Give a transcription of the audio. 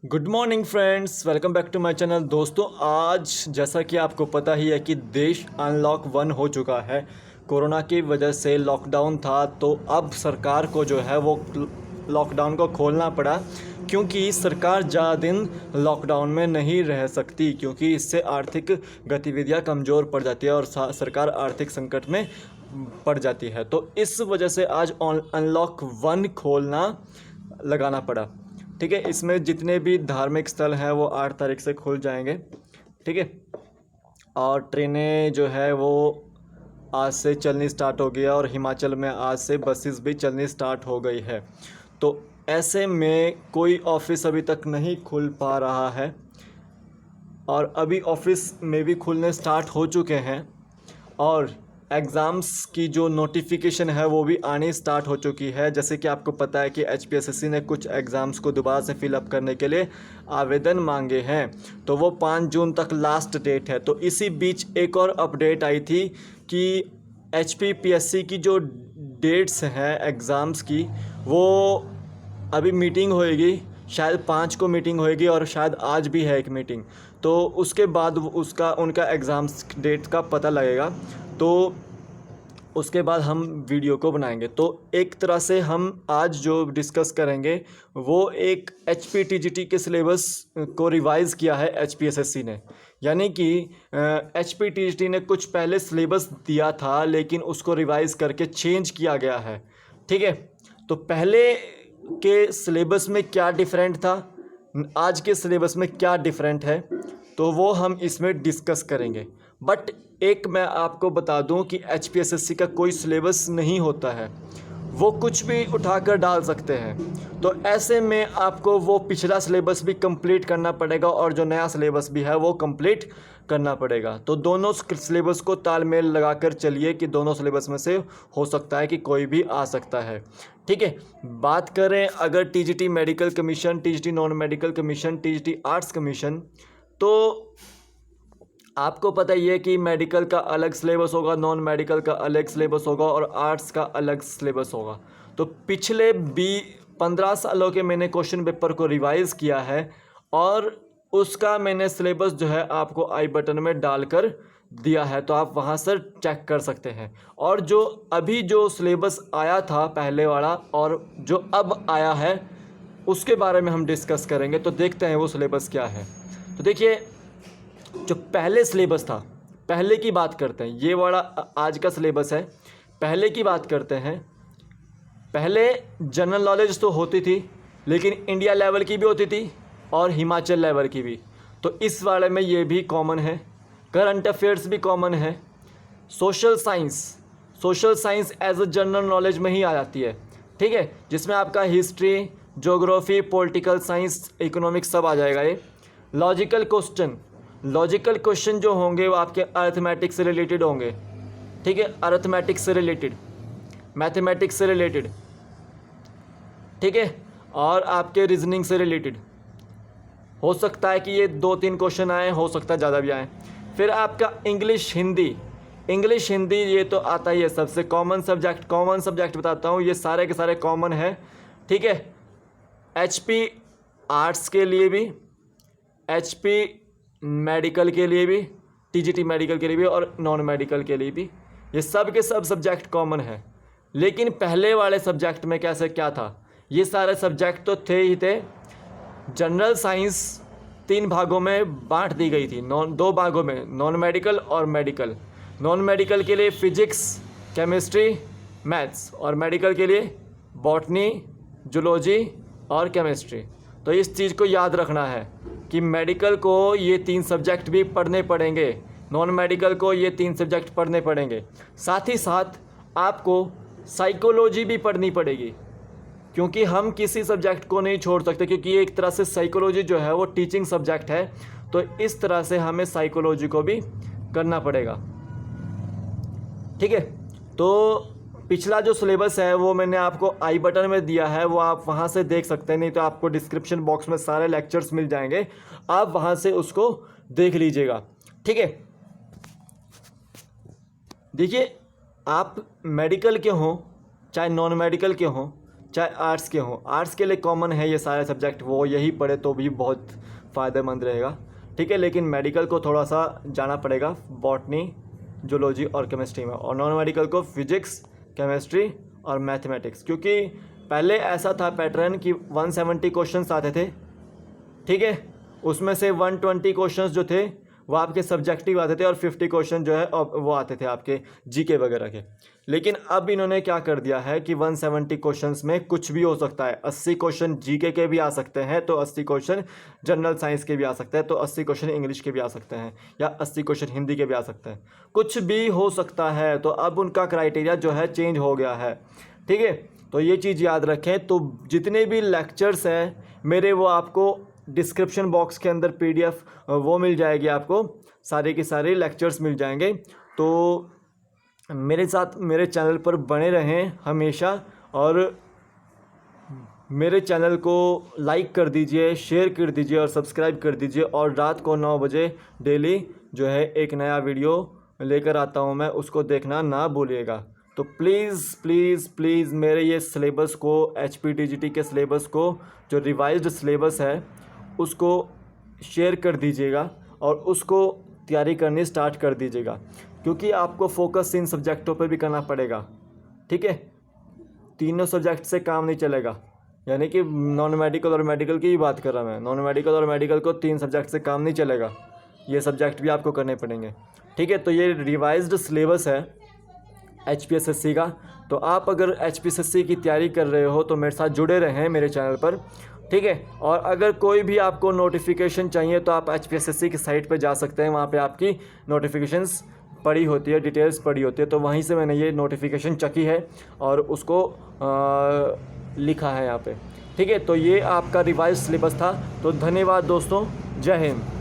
Good morning friends, welcome back to my channel. दोस्तों, आज जैसा कि आपको पता ही है कि देश अनलॉक 1 हो चुका है। कोरोना की वजह से लॉकडाउन था, तो अब सरकार को जो है वो लॉकडाउन को खोलना पड़ा, क्योंकि सरकार ज़्यादा दिन लॉकडाउन में नहीं रह सकती, क्योंकि इससे आर्थिक गतिविधियां कमज़ोर पड़ जाती है और सरकार आर्थिक संकट में पड़ जाती है। तो इस वजह से आज अनलॉक 1 खोलना लगाना पड़ा। ठीक है, इसमें जितने भी धार्मिक स्थल हैं वो 8 तारीख से खुल जाएंगे। ठीक है, और ट्रेनें जो है वो आज से चलनी स्टार्ट हो गया, और हिमाचल में आज से बसेस भी चलनी स्टार्ट हो गई है। तो ऐसे में कोई ऑफिस अभी तक नहीं खुल पा रहा है, और अभी ऑफिस में भी खुलने स्टार्ट हो चुके हैं, और एग्ज़ाम्स की जो नोटिफिकेशन है वो भी आनी स्टार्ट हो चुकी है। जैसे कि आपको पता है कि एचपीएसएससी ने कुछ एग्ज़ाम्स को दोबारा से फिलअप करने के लिए आवेदन मांगे हैं, तो वो 5 जून तक लास्ट डेट है। तो इसी बीच एक और अपडेट आई थी कि एचपीपीएससी की जो डेट्स हैं एग्ज़ाम्स की, वो अभी मीटिंग होएगी, शायद 5 को मीटिंग होएगी, और शायद आज भी है एक मीटिंग। तो उसके बाद उनका एग्ज़ाम्स डेट का पता लगेगा, तो उसके बाद हम वीडियो को बनाएंगे। तो एक तरह से हम आज जो डिस्कस करेंगे वो एक एचपीटीजीटी के सिलेबस को रिवाइज़ किया है एचपीएसएससी ने। यानी कि एचपीटीजीटी ने कुछ पहले सिलेबस दिया था, लेकिन उसको रिवाइज़ करके चेंज किया गया है। ठीक है, तो पहले के सिलेबस में क्या डिफरेंट था, आज के सिलेबस में क्या डिफरेंट है, तो वो हम इसमें डिस्कस करेंगे। बट एक मैं आपको बता दूं कि एचपीएसएससी का कोई सिलेबस नहीं होता है, वो कुछ भी उठाकर डाल सकते हैं। तो ऐसे में आपको वो पिछला सिलेबस भी कंप्लीट करना पड़ेगा, और जो नया सिलेबस भी है वो कंप्लीट करना पड़ेगा। तो दोनों सिलेबस को तालमेल लगाकर चलिए कि दोनों सिलेबस में से हो सकता है कि कोई भी आ सकता है। ठीक है, बात करें अगर TGT medical commission, TGT non medical commission, TGT arts commission, तो आपको पता ही है कि मेडिकल का अलग सिलेबस होगा, नॉन मेडिकल का अलग सिलेबस होगा, और आर्ट्स का अलग सिलेबस होगा। तो पिछले 15 सालों के मैंने क्वेश्चन पेपर को रिवाइज़ किया है, और उसका मैंने सिलेबस जो है आपको आई बटन में डालकर दिया है, तो आप वहाँ से चेक कर सकते हैं। और जो अभी जो सिलेबस आया था पहले वाला, और जो अब आया है, उसके बारे में हम डिस्कस करेंगे। तो देखते हैं वो सिलेबस क्या है। तो देखिए, जो पहले सिलेबस था, पहले की बात करते हैं, ये वाला आज का सिलेबस है। पहले की बात करते हैं। पहले जनरल नॉलेज तो होती थी, लेकिन इंडिया लेवल की भी होती थी और हिमाचल लेवल की भी। तो इस वाले में ये भी कॉमन है। करंट अफेयर्स भी कॉमन है। Social science as a general knowledge में ही आ जाती है। ठीक है, जिसमें आपका history, geography, political science, economics सब आ जाएगा ये। लॉजिकल क्वेश्चन जो होंगे वो आपके अर्थमेटिक्स से रिलेटेड होंगे। ठीक है, अर्थमेटिक्स से रिलेटेड, मैथमेटिक्स से रिलेटेड, ठीक है, और आपके रीजनिंग से रिलेटेड। हो सकता है कि ये 2-3 क्वेश्चन आए, हो सकता है ज़्यादा भी आए। फिर आपका इंग्लिश हिंदी ये तो आता ही है, सबसे कॉमन सब्जेक्ट बताता हूँ, ये सारे के सारे कॉमन है। ठीक है, एचपी आर्ट्स के लिए भी, एचपी मेडिकल के लिए भी, टीजीटी मेडिकल के लिए भी, और नॉन मेडिकल के लिए भी, ये सब के सब सब्जेक्ट कॉमन है। लेकिन पहले वाले सब्जेक्ट में कैसे क्या था, ये सारे सब्जेक्ट तो थे ही थे। जनरल साइंस 3 भागों में बांट दी गई थी, 2 भागों में, नॉन मेडिकल और मेडिकल। नॉन मेडिकल के लिए फिजिक्स, केमिस्ट्री, मैथ्स, और मेडिकल के लिए बॉटनी, जूलॉजी और केमिस्ट्री। तो इस चीज़ को याद रखना है कि मेडिकल को ये 3 सब्जेक्ट भी पढ़ने पड़ेंगे, नॉन मेडिकल को ये 3 सब्जेक्ट पढ़ने पड़ेंगे। साथ ही साथ आपको साइकोलॉजी भी पढ़नी पड़ेगी, क्योंकि हम किसी सब्जेक्ट को नहीं छोड़ सकते, क्योंकि ये एक तरह से साइकोलॉजी जो है वो टीचिंग सब्जेक्ट है। तो इस तरह से हमें साइकोलॉजी को भी करना पड़ेगा। ठीक है, तो पिछला जो सिलेबस है वो मैंने आपको आई बटन में दिया है, वो आप वहाँ से देख सकते हैं, नहीं तो आपको डिस्क्रिप्शन बॉक्स में सारे लेक्चर्स मिल जाएंगे, आप वहाँ से उसको देख लीजिएगा। ठीक है, देखिए, आप मेडिकल के हों चाहे नॉन मेडिकल के हों, चाहे आर्ट्स के हों। आर्ट्स के लिए कॉमन है ये सारे सब्जेक्ट, वो यही पढ़े तो भी बहुत फ़ायदेमंद रहेगा, ठीक है। लेकिन मेडिकल को थोड़ा सा जाना पड़ेगा बॉटनी, जूलॉजी और केमिस्ट्री में, और नॉन मेडिकल को फिजिक्स, केमिस्ट्री और मैथमेटिक्स। क्योंकि पहले ऐसा था पैटर्न कि 170 क्वेश्चंस आते थे, ठीक है, उसमें से 120 क्वेश्चंस जो थे वो आपके सब्जेक्टिव आते थे और 50 क्वेश्चन जो है वो आते थे आपके जीके वगैरह के। लेकिन अब इन्होंने क्या कर दिया है कि 170 क्वेश्चंस में कुछ भी हो सकता है। 80 क्वेश्चन जीके के भी आ सकते हैं तो 80 क्वेश्चन जनरल साइंस के भी आ सकते हैं, तो 80 क्वेश्चन इंग्लिश के भी आ सकते हैं, या 80 क्वेश्चन हिंदी के भी आ सकते हैं, कुछ भी हो सकता है। तो अब उनका क्राइटेरिया जो है चेंज हो गया है, ठीक है। तो ये चीज़ याद रखें। तो जितने भी लेक्चर्स हैं मेरे, वो आपको डिस्क्रिप्शन बॉक्स के अंदर PDF वो मिल जाएगी, आपको सारे के सारे लेक्चर्स मिल जाएंगे। तो मेरे साथ मेरे चैनल पर बने रहें हमेशा, और मेरे चैनल को लाइक कर दीजिए, शेयर कर दीजिए और सब्सक्राइब कर दीजिए। और रात को 9 बजे डेली जो है एक नया वीडियो लेकर आता हूँ मैं, उसको देखना ना भूलिएगा। तो प्लीज़ प्लीज़ प्लीज़ मेरे ये सिलेबस को, HPTGT के सिलेबस को, जो रिवाइज्ड सिलेबस है उसको शेयर कर दीजिएगा और उसको तैयारी करनी स्टार्ट कर दीजिएगा, क्योंकि आपको फोकस इन सब्जेक्टों पर भी करना पड़ेगा, ठीक है। तीनों सब्जेक्ट से काम नहीं चलेगा, यानी कि नॉन मेडिकल और मेडिकल की ही बात कर रहा मैं। नॉन मेडिकल और मेडिकल को 3 सब्जेक्ट से काम नहीं चलेगा, ये सब्जेक्ट भी आपको करने पड़ेंगे, ठीक है। तो ये रिवाइज्ड सिलेबस है HPSSC का। तो आप अगर HPSSC की तैयारी कर रहे हो तो मेरे साथ जुड़े रहें मेरे चैनल पर, ठीक है। और अगर कोई भी आपको नोटिफिकेशन चाहिए तो आप HPSSC की साइट पर जा सकते हैं, वहाँ पे आपकी नोटिफिकेशंस पड़ी होती है, डिटेल्स पड़ी होती है। तो वहीं से मैंने ये नोटिफिकेशन चकी है और उसको लिखा है यहाँ पे, ठीक है। तो ये आपका रिवाइज सिलेबस था। तो धन्यवाद दोस्तों, जय हिंद।